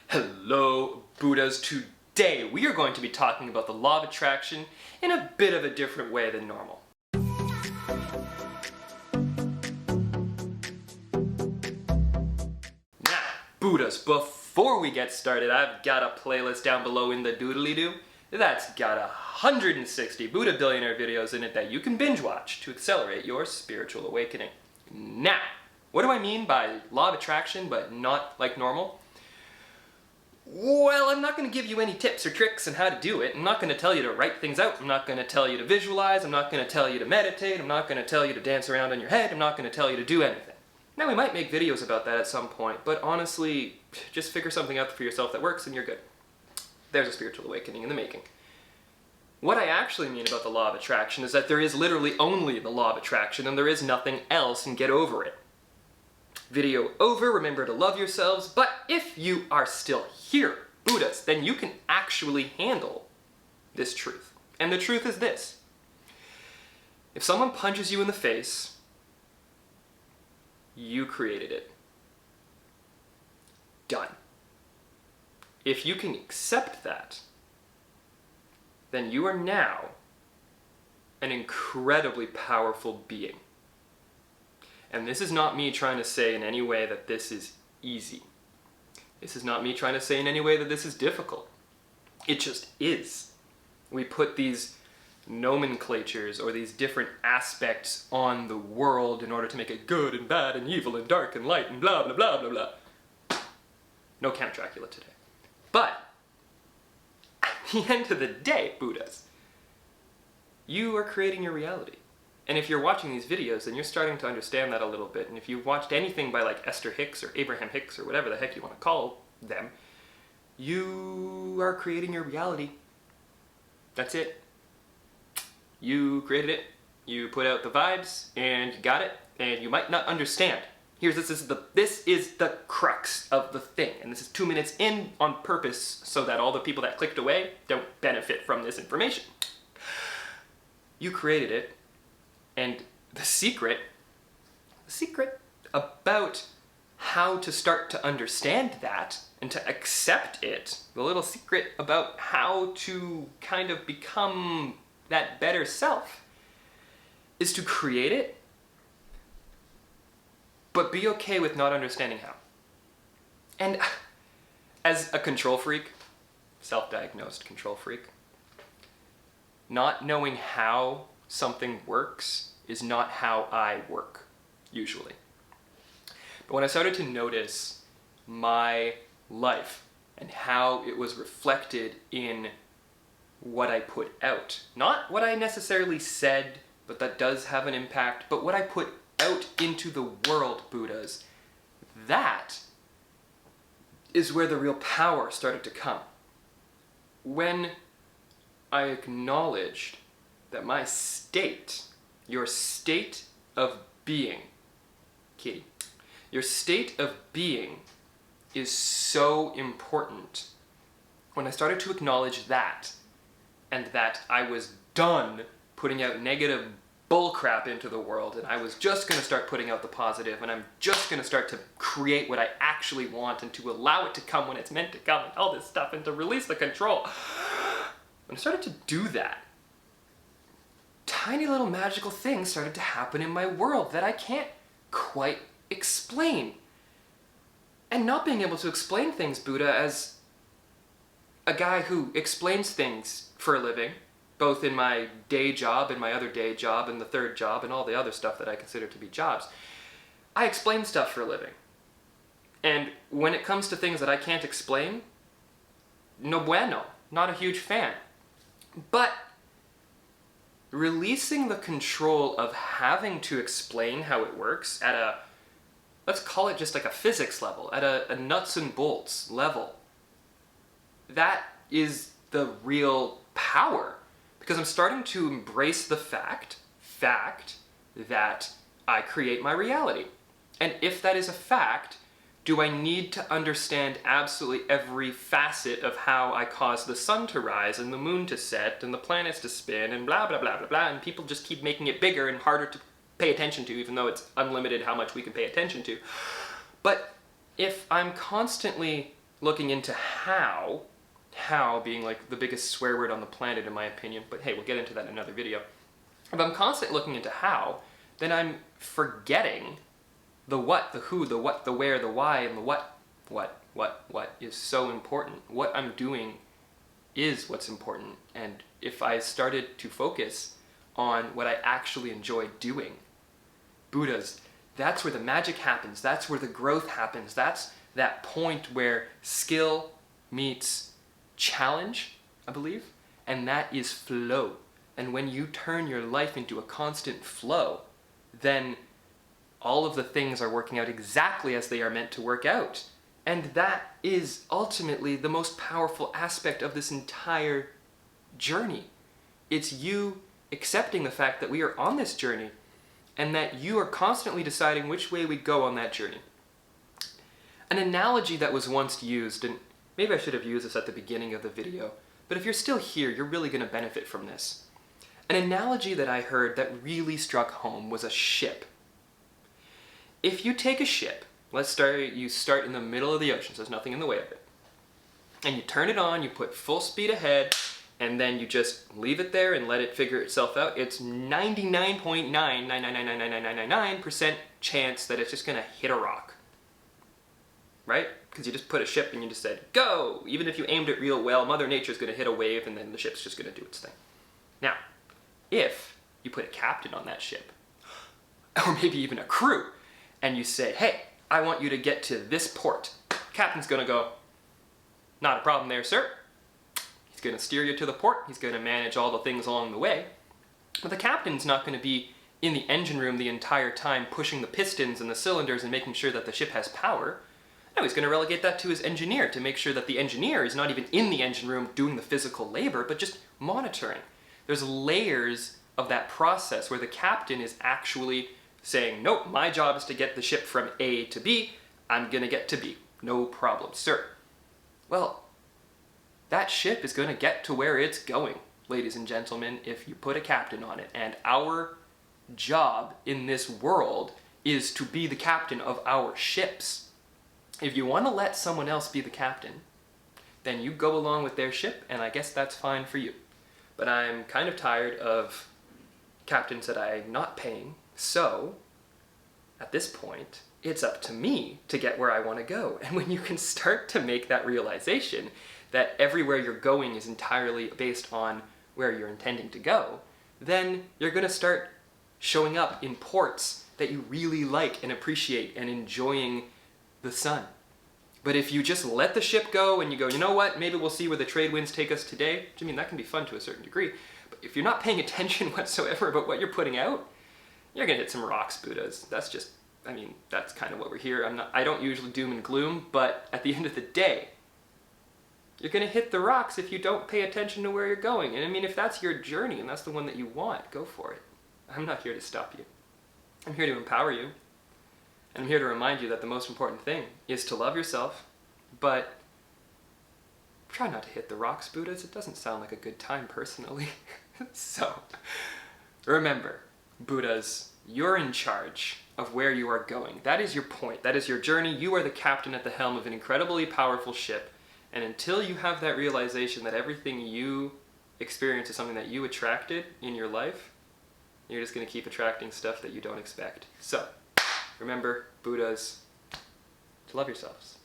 Hello, Buddhas. Today we are going to be talking about the law of attraction in a bit of a different way than normal. Now, Buddhas, before we get started, I've got a playlist down below in the doodly-doo that's got 160 Buddha Billionaire videos in it that you can binge watch to accelerate your spiritual awakening. Now, what do I mean by law of attraction but not like normal? Well, I'm not going to give you any tips or tricks on how to do it. I'm not going to tell you to write things out. I'm not going to tell you to visualize. I'm not going to tell you to meditate. I'm not going to tell you to dance around in your head. I'm not going to tell you to do anything. Now, we might make videos about that at some point, but honestly, just figure something out for yourself that works and you're good. There's a spiritual awakening in the making. What I actually mean about the law of attraction is that there is literally only the law of attraction and there is nothing else, and get over it. Video over, remember to love yourselves, but if you are still here, Buddhas, then you can actually handle this truth. And the truth is this: if someone punches you in the face, you created it. Done. If you can accept that, then you are now an incredibly powerful being. And this is not me trying to say in any way that this is easy. This is not me trying to say in any way that this is difficult. It just is. We put these nomenclatures or these different aspects on the world in order to make it good and bad and evil and dark and light and blah blah blah blah blah. No Count Dracula today. But at the end of the day, Buddhas, you are creating your reality. And if you're watching these videos, then you're starting to understand that a little bit. And if you've watched anything by like Esther Hicks or Abraham Hicks or whatever the heck you want to call them, you are creating your reality. That's it. You created it, you put out the vibes, and you got it, and you might not understand. This is the crux of the thing. And this is 2 minutes in on purpose so that all the people that clicked away don't benefit from this information. You created it. And the secret about how to start to understand that and to accept it, the little secret about how to kind of become that better self, is to create it, but be okay with not understanding how. And as a control freak, self-diagnosed control freak, not knowing how something works is not how I work, usually. But when I started to notice my life and how it was reflected in what I put out, not what I necessarily said, but that does have an impact, but what I put out into the world, Buddhas, that is where the real power started to come. When I acknowledged that my state, your state of being, kitty, your state of being is so important. When I started to acknowledge that, and that I was done putting out negative bullcrap into the world, and I was just going to start putting out the positive, and I'm just going to start to create what I actually want, and to allow it to come when it's meant to come, and all this stuff, and to release the control. When I started to do that, tiny little magical things started to happen in my world that I can't quite explain. And not being able to explain things, Buddha, as a guy who explains things for a living, both in my day job and my other day job and the third job and all the other stuff that I consider to be jobs, I explain stuff for a living. And when it comes to things that I can't explain, no bueno, not a huge fan. But releasing the control of having to explain how it works at a, let's call it just like a physics level, at a nuts and bolts level, that is the real power. Because I'm starting to embrace the fact that I create my reality. And if that is a fact, do I need to understand absolutely every facet of how I cause the sun to rise and the moon to set and the planets to spin and blah blah blah blah blah, and people just keep making it bigger and harder to pay attention to, even though it's unlimited how much we can pay attention to. But if I'm constantly looking into how being like the biggest swear word on the planet in my opinion, but hey, we'll get into that in another video. If I'm constantly looking into how, then I'm forgetting the what, the who, the what, the where, the why, and the what is so important. What I'm doing is what's important. And if I started to focus on what I actually enjoy doing, Buddhas, that's where the magic happens. That's where the growth happens. That's that point where skill meets challenge, I believe, and that is flow. And when you turn your life into a constant flow, then all of the things are working out exactly as they are meant to work out. And that is ultimately the most powerful aspect of this entire journey. It's you accepting the fact that we are on this journey and that you are constantly deciding which way we go on that journey. An analogy that was once used, and maybe I should have used this at the beginning of the video, but if you're still here, you're really going to benefit from this. An analogy that I heard that really struck home was a ship. If you take a ship, you start in the middle of the ocean, so there's nothing in the way of it, and you turn it on, you put full speed ahead, and then you just leave it there and let it figure itself out, it's 99.9999999% chance that it's just going to hit a rock. Right? Because you just put a ship and you just said, go! Even if you aimed it real well, Mother Nature's going to hit a wave and then the ship's just going to do its thing. Now, if you put a captain on that ship, or maybe even a crew, and you say, hey, I want you to get to this port. Captain's going to go, not a problem there, sir. He's going to steer you to the port. He's going to manage all the things along the way. But the captain's not going to be in the engine room the entire time pushing the pistons and the cylinders and making sure that the ship has power. No, he's going to relegate that to his engineer to make sure that the engineer is not even in the engine room doing the physical labor, but just monitoring. There's layers of that process where the captain is actually saying, nope, my job is to get the ship from A to B. I'm going to get to B. No problem, sir. Well, that ship is going to get to where it's going, ladies and gentlemen, if you put a captain on it. And our job in this world is to be the captain of our ships. If you want to let someone else be the captain, then you go along with their ship, and I guess that's fine for you. But I'm kind of tired of captains that I'm not paying, so at this point, it's up to me to get where I want to go. And when you can start to make that realization that everywhere you're going is entirely based on where you're intending to go, then you're going to start showing up in ports that you really like and appreciate and enjoying the sun. But if you just let the ship go and you go, you know what, maybe we'll see where the trade winds take us today. I mean, that can be fun to a certain degree. But if you're not paying attention whatsoever about what you're putting out, you're going to hit some rocks, Buddhas. That's just, I mean, that's kind of what we're here. I don't usually doom and gloom, but at the end of the day, you're going to hit the rocks if you don't pay attention to where you're going. And I mean, if that's your journey and that's the one that you want, go for it. I'm not here to stop you. I'm here to empower you. And I'm here to remind you that the most important thing is to love yourself, but try not to hit the rocks, Buddhas. It doesn't sound like a good time personally. So, remember, Buddhas, you're in charge of where you are going. That is your point. That is your journey. You are the captain at the helm of an incredibly powerful ship. And until you have that realization that everything you experience is something that you attracted in your life, you're just going to keep attracting stuff that you don't expect. So, remember, Buddhas, to love yourselves.